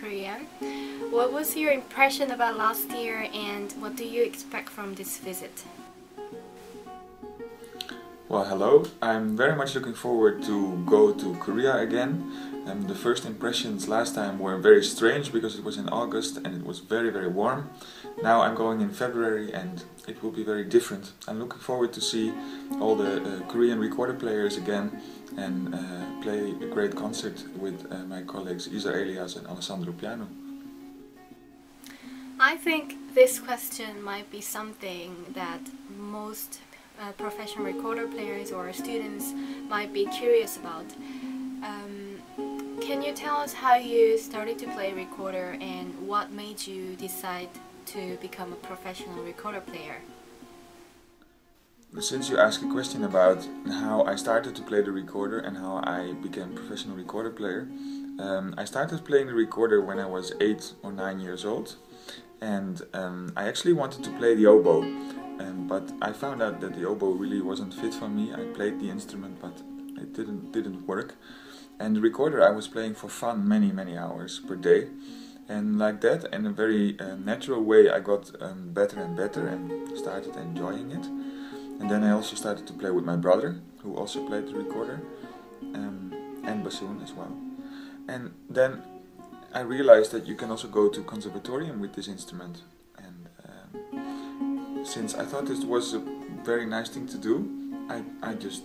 Korea. What was your impression about last year and what do you expect from this visit? Well, hello. I'm very much looking forward to go to Korea again. The first impressions last time were very strange because it was in August and it was very warm. Now I'm going in February and it will be very different. I'm looking forward to see all the Korean recorder players again and play a great concert with my colleagues Isar Elias and Alessandro Piano. I think this question might be something that most professional recorder players or students might be curious about. Can you tell us how you started to play recorder and what made you decide to become a professional recorder player? Since you asked a question about how I started to play the recorder and how I became a professional recorder player, I started playing the recorder when I was 8 or 9 years old, and I actually wanted to play the oboe. But I found out that the oboe really wasn't fit for me. I played the instrument, but it didn't work. And the recorder I was playing for fun many hours per day. And like that, in a very natural way, I got better and better and started enjoying it. And then I also started to play with my brother, who also played the recorder, and bassoon as well. And then I realized that you can also go to conservatorium with this instrument. Since I thought this was a very nice thing to do, I just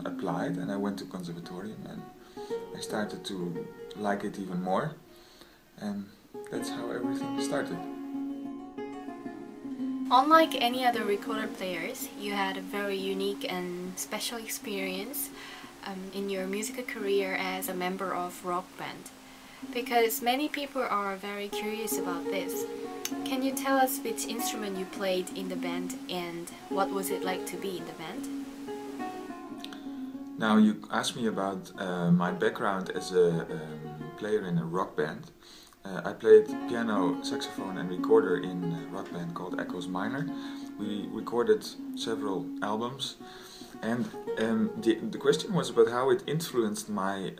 applied and I went to conservatorium and I started to like it even more, and that's how everything started. Unlike any other recorder players, you had a very unique and special experience in your musical career as a member of rock band, because many people are very curious about this. Can you tell us which instrument you played in the band and what was it like to be in the band? Now you asked me about my background as a player in a rock band. I played piano, saxophone and recorder in a rock band called Echoes Minor. We recorded several albums, and the question was about how it influenced my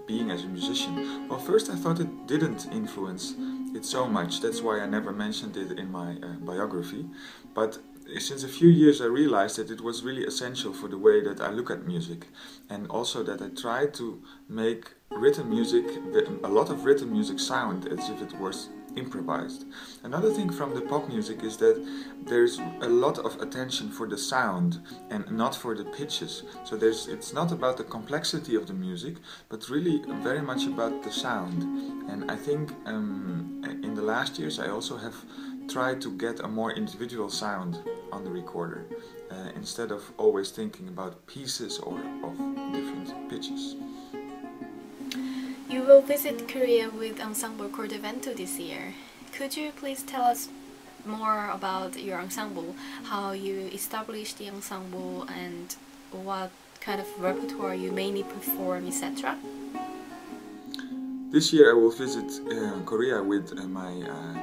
being as a musician. Well, first I thought it didn't influence it so much, that's why I never mentioned it in my biography. But since a few years I realized that it was really essential for the way that I look at music, and also that I try to make written music, a lot of written music, sound as if it was improvised. Another thing from the pop music is that there's a lot of attention for the sound and not for the pitches. So it's not about the complexity of the music, but really very much about the sound. And I think in the last years I also have tried to get a more individual sound on the recorder, instead of always thinking about pieces or of different pitches. You will visit Korea with Ensemble Cordovan this year. Could you please tell us more about your ensemble, how you established the ensemble and what kind of repertoire you mainly perform, etc.? This year I will visit Korea with my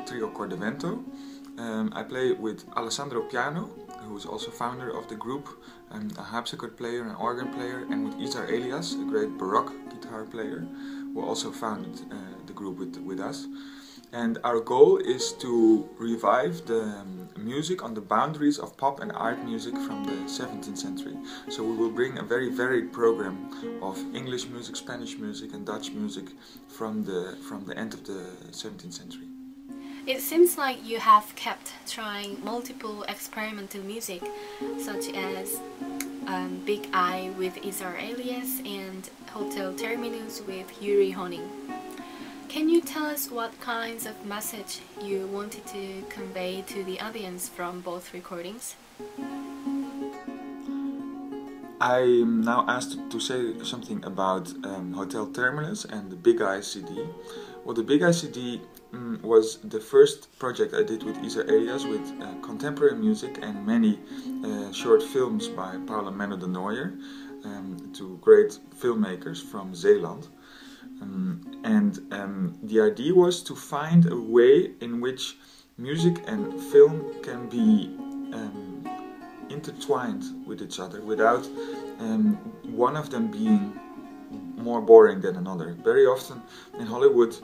trio Cordovento. I play with Alessandro Piano, who is also founder of the group, a harpsichord player, an organ player, and with Isar Elias, a great Baroque guitar player, who also founded the group with us. And our goal is to revive the music on the boundaries of pop and art music from the 17th century. So we will bring a very varied program of English music, Spanish music and Dutch music from the end of the 17th century. It seems like you have kept trying multiple experimental music, such as Big Eye with Isar Elias and Hotel Terminus with Yuri Honing. Can you tell us what kinds of message you wanted to convey to the audience from both recordings? I'm now asked to say something about Hotel Terminus and the Big Eye CD. Well, the Big Eye CD was the first project I did with Isar Elias with contemporary music and many short films by Paul and Menno de Nooijer, two great filmmakers from Zeeland. The idea was to find a way in which music and film can be intertwined with each other without one of them being more boring than another. Very often in Hollywood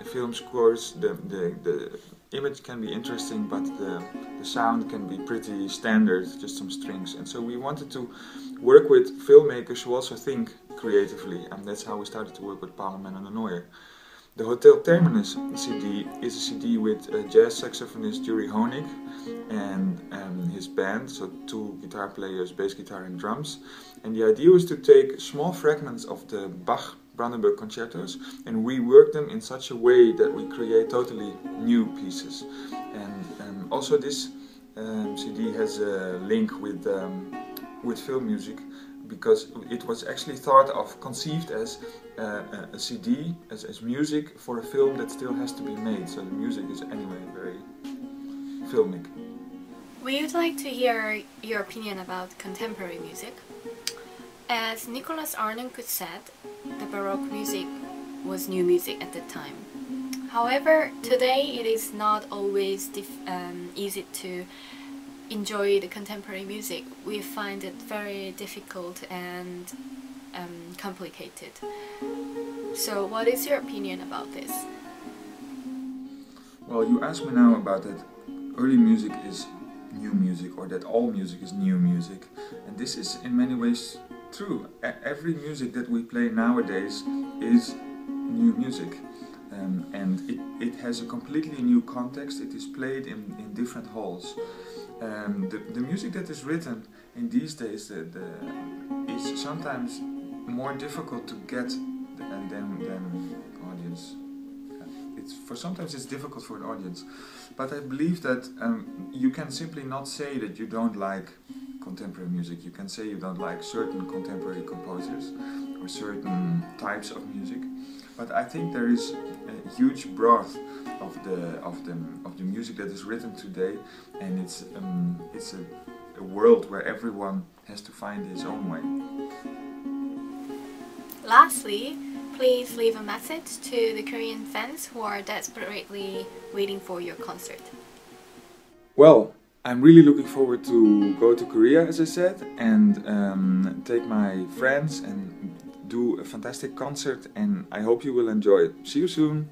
film scores, the image can be interesting, but the sound can be pretty standard, just some strings. And so we wanted to work with filmmakers who also think creatively, and that's how we started to work with Parliament and Neuer. The Hotel Terminus CD is a CD with jazz saxophonist Yuri Honig and his band, so 2 guitar players, bass guitar and drums. And the idea was to take small fragments of the Bach Brandenburg concertos and rework them in such a way that we create totally new pieces. And also this CD has a link with film music, because it was actually thought of, conceived as a CD, as music for a film that still has to be made. So the music is anyway very filmic. We would like to hear your opinion about contemporary music. As Nicholas Arnoncourt said, the Baroque music was new music at the time. However, today it is not always easy to enjoy the contemporary music. We find it very difficult and complicated. So what is your opinion about this? Well, you asked me now about that early music is new music, or that all music is new music. And this is in many ways true. Every music that we play nowadays is new music. And it has a completely new context. It is played in different halls. The music that is written in these days is sometimes more difficult to get than audience. Sometimes it's difficult for an audience, but I believe that you can simply not say that you don't like contemporary music. You can say you don't like certain contemporary composers or certain types of music, but I think there is a huge breadth of the music that is written today, and it's a world where everyone has to find his own way. Lastly, please leave a message to the Korean fans who are desperately waiting for your concert. Well, I'm really looking forward to go to Korea, as I said, and take my friends and do a fantastic concert, and I hope you will enjoy it. See you soon!